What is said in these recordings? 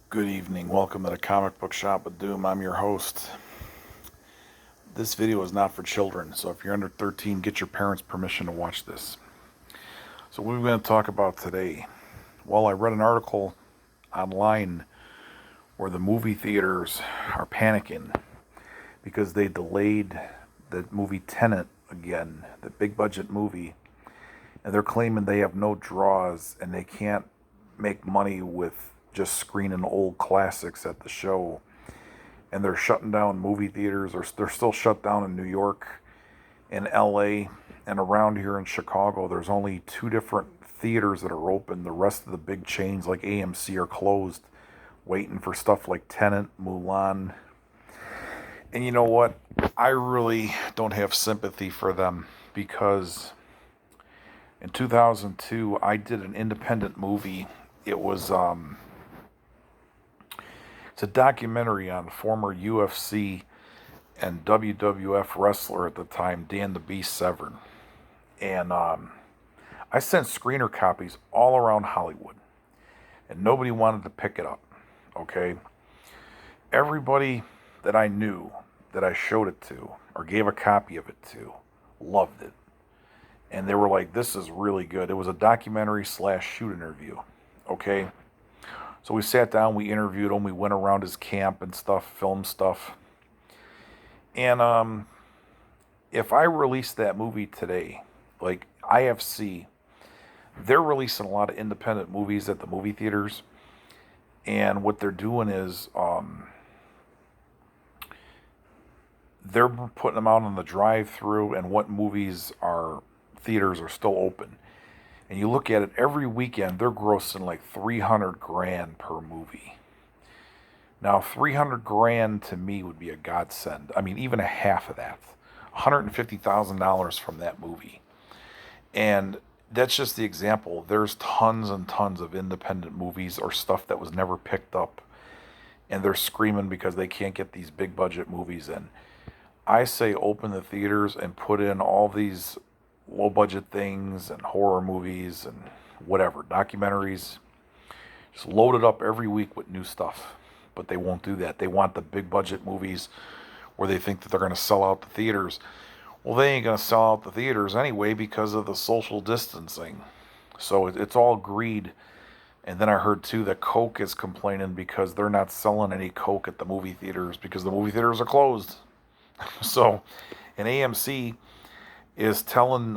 Good evening. Welcome to the Comic Book Shop with Doom. I'm your host. This video is not for children, so if you're under 13, get your parents' permission to watch this. So what are we going to talk about today? Well, I read an article online where the movie theaters are panicking because they delayed the movie Tenet again, the big budget movie, and they're claiming they have no draws and they can't make money with just screening old classics at the show. And they're shutting down movie theaters, or they're still shut down in New York, in LA, and around here in Chicago. There's only two different theaters that are open. The rest of the big chains like AMC are closed, waiting for stuff like Tenet, Mulan. And you know what? I really don't have sympathy for them because in 2002 I did an independent movie. It was it's a documentary on former UFC and WWF wrestler at the time, Dan the Beast Severn. And I sent screener copies all around Hollywood, and nobody wanted to pick it up. Okay? Everybody that I knew that I showed it to or gave a copy of it to loved it. And they were like, this is really good. It was a documentary slash shoot interview. Okay? So we sat down, we interviewed him, we went around his camp and stuff, filmed stuff. And if I release that movie today, like IFC, they're releasing a lot of independent movies at the movie theaters. And what they're doing is they're putting them out on the drive-through and what movies are theaters are still open. And you look at it every weekend, they're grossing like 300 grand per movie. Now, 300 grand to me would be a godsend. I mean, even a half of that, $150,000 from that movie. And that's just the example. There's tons and tons of independent movies or stuff that was never picked up. And they're screaming because they can't get these big budget movies in. I say open the theaters and put in all these low budget things and horror movies and whatever, documentaries. Just load it up every week with new stuff. But they won't do that. They want the big budget movies where they think that they're going to sell out the theaters. Well, they ain't going to sell out the theaters anyway because of the social distancing. So it's all greed. And then I heard too that Coke is complaining because they're not selling any Coke at the movie theaters because the movie theaters are closed. So, and AMC is telling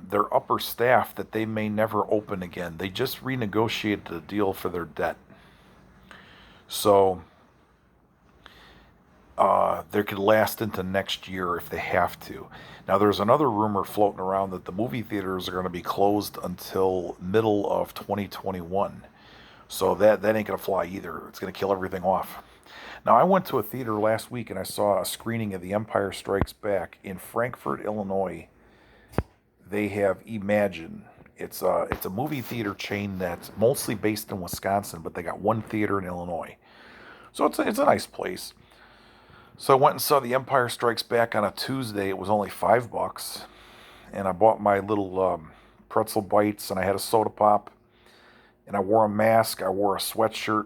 their upper staff that they may never open again. They just renegotiated the deal for their debt. So they could last into next year if they have to. Now, there's another rumor floating around that the movie theaters are going to be closed until middle of 2021. So that ain't going to fly either. It's going to kill everything off. Now, I went to a theater last week and I saw a screening of The Empire Strikes Back in Frankfort, Illinois. They have Imagine. It's a movie theater chain that's mostly based in Wisconsin, but they got one theater in Illinois. So it's a nice place. So I went and saw The Empire Strikes Back on a Tuesday. It was only $5, and I bought my little pretzel bites, and I had a soda pop, and I wore a mask, I wore a sweatshirt,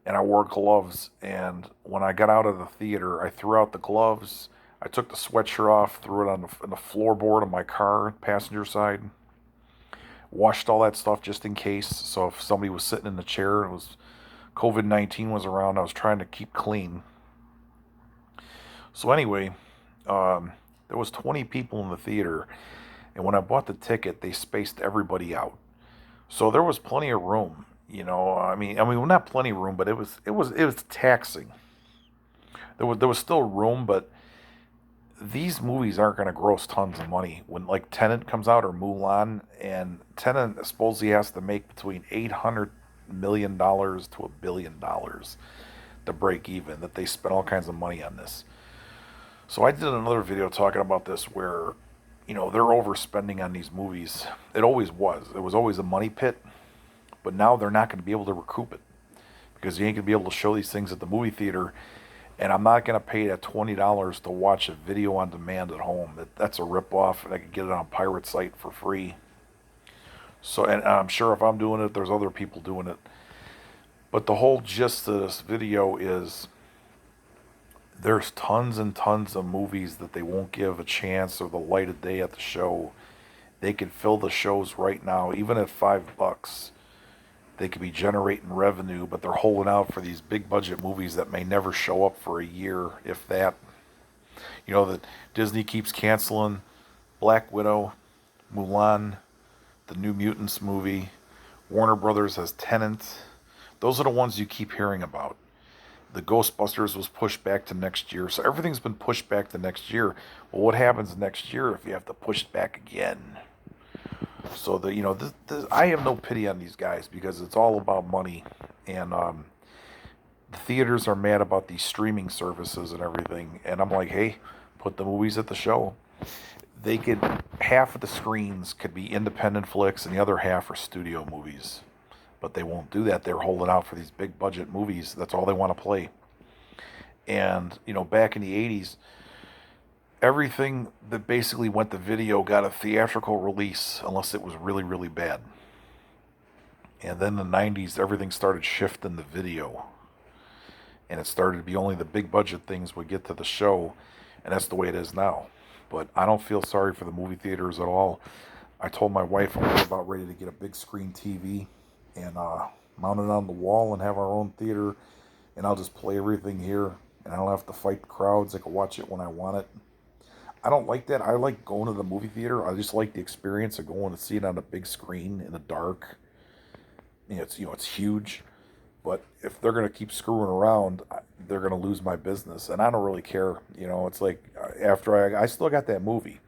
and I wore gloves. And when I got out of the theater, I threw out the gloves. I took the sweatshirt off, threw it on the floorboard of my car, passenger side. Washed all that stuff just in case. So if somebody was sitting in the chair and COVID-19 was around, I was trying to keep clean. So anyway, there was 20 people in the theater, and when I bought the ticket, they spaced everybody out. So there was plenty of room. You know, I mean, well, not plenty of room, but it was taxing. There was still room, but these movies aren't going to gross tons of money. When like Tenet comes out or Mulan, and Tenet supposedly has to make between $800 million to $1 billion to break even. That they spent all kinds of money on this. So I did another video talking about this where, you know, they're overspending on these movies. It always was. It was always a money pit. But now they're not going to be able to recoup it because you ain't going to be able to show these things at the movie theater. And I'm not going to pay that $20 to watch a video on demand at home. That's a ripoff, and I could get it on a pirate site for free. So, and I'm sure if I'm doing it, there's other people doing it. But the whole gist of this video is there's tons and tons of movies that they won't give a chance or the light of day at the show. They could fill the shows right now, even at $5. They could be generating revenue, but they're holding out for these big budget movies that may never show up for a year, if that. You know, that Disney keeps canceling Black Widow, Mulan, the New Mutants movie. Warner Brothers has Tenet. Those are the ones you keep hearing about. The Ghostbusters was pushed back to next year. So everything's been pushed back to next year. Well, what happens next year if you have to push it back again? So I have no pity on these guys because it's all about money, and the theaters are mad about these streaming services and everything. And I'm like, hey, put the movies at the show. They could half of the screens could be independent flicks, and the other half are studio movies. But they won't do that. They're holding out for these big budget movies. That's all they want to play. And back in the '80s, everything that basically went to video got a theatrical release unless it was really, really bad. And then in the '90s, everything started shifting to video. And it started to be only the big budget things would get to the show. And that's the way it is now. But I don't feel sorry for the movie theaters at all. I told my wife we're about ready to get a big screen TV and mount it on the wall and have our own theater. And I'll just play everything here. And I don't have to fight crowds. I can watch it when I want it. I don't like that. I like going to the movie theater. I just like the experience of going to see it on a big screen in the dark. It's huge. But if they're going to keep screwing around, they're going to lose my business. And I don't really care. It's like after I still got that movie.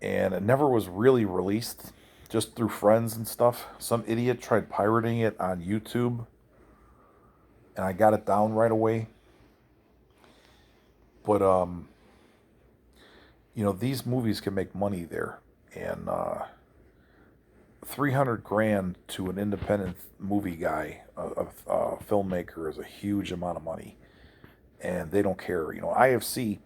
And it never was really released, just through friends and stuff. Some idiot tried pirating it on YouTube. And I got it down right away. But, these movies can make money there. And 300 grand to an independent movie guy, a filmmaker, is a huge amount of money, and they don't care. IFC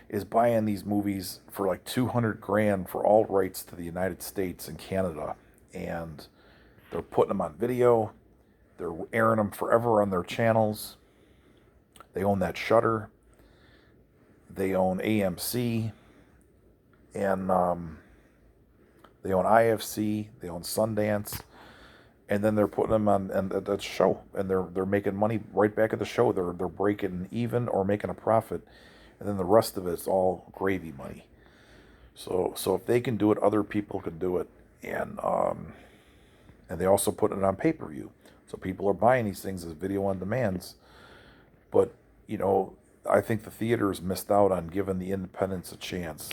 is buying these movies for like 200 grand for all rights to the United States and Canada, and they're putting them on video. They're airing them forever on their channels. They own that Shudder. They own AMC, and they own IFC, they own Sundance, and then they're putting them on the show, and they're making money right back at the show. They're breaking even or making a profit, and then the rest of it's all gravy money. So if they can do it, other people can do it, and they also put it on pay-per-view. So people are buying these things as video on demands, but I think the theaters missed out on giving the independents a chance.